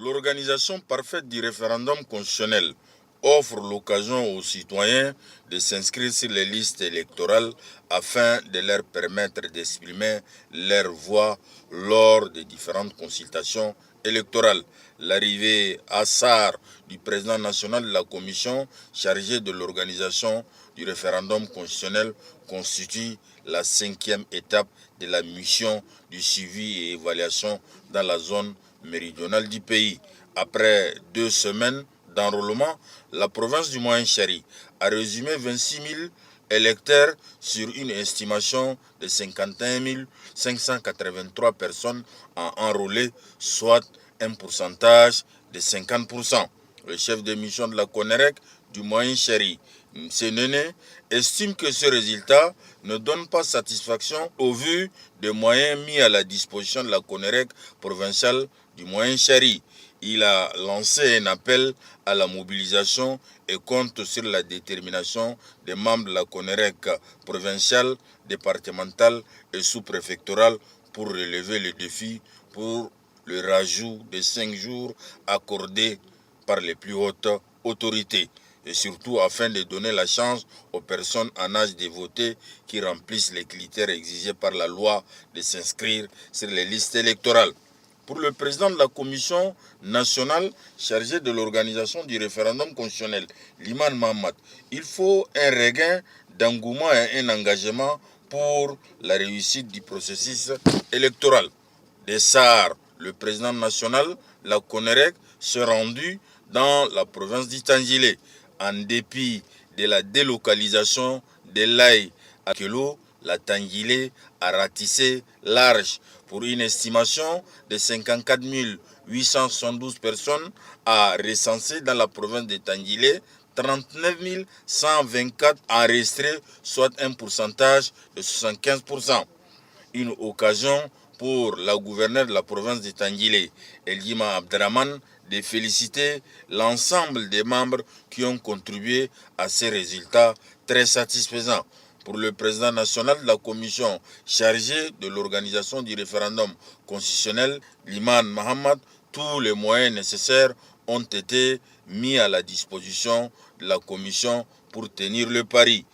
L'organisation parfaite du référendum constitutionnel offre l'occasion aux citoyens de s'inscrire sur les listes électorales afin de leur permettre d'exprimer leur voix lors des différentes consultations électorales. L'arrivée à SAR du président national de la commission chargée de l'organisation du référendum constitutionnel constitue la 5e étape de la mission du suivi et évaluation dans la zone méridionale du pays. Après 2 semaines d'enrôlement, la province du Moyen-Chari a résumé 26 000 électeurs sur une estimation de 51 583 personnes enrôlées, soit un pourcentage de 50%. Le chef de mission de la CONEREC du Moyen-Chari, Sénéné, estime que ce résultat ne donne pas satisfaction au vu des moyens mis à la disposition de la CONEREC provinciale du Moyen-Chari. Il a lancé un appel à la mobilisation et compte sur la détermination des membres de la CONEREC provinciale, départementale et sous-préfectorale pour relever le défi pour le rajout de 5 jours accordés par les plus hautes autorités et surtout afin de donner la chance aux personnes en âge de voter qui remplissent les critères exigés par la loi de s'inscrire sur les listes électorales. Pour le président de la commission nationale chargée de l'organisation du référendum constitutionnel, Liman Mohamed, il faut un regain d'engouement et un engagement pour la réussite du processus électoral. De SAR, le président national, la CONEREC, s'est rendu dans la province d'Itangilé. En dépit de la délocalisation de l'Aïe à Kelo, la Tangilé a ratissé large pour une estimation de 54 872 personnes à recenser dans la province de Tangilé, 39 124 enregistrés, soit un pourcentage de 75%. Une occasion pour la gouverneure de la province de Tangilé, Eldima Abdraman, de féliciter l'ensemble des membres qui ont contribué à ces résultats très satisfaisants. Pour le président national de la commission chargée de l'organisation du référendum constitutionnel, Liman Mohamed, tous les moyens nécessaires ont été mis à la disposition de la commission pour tenir le pari.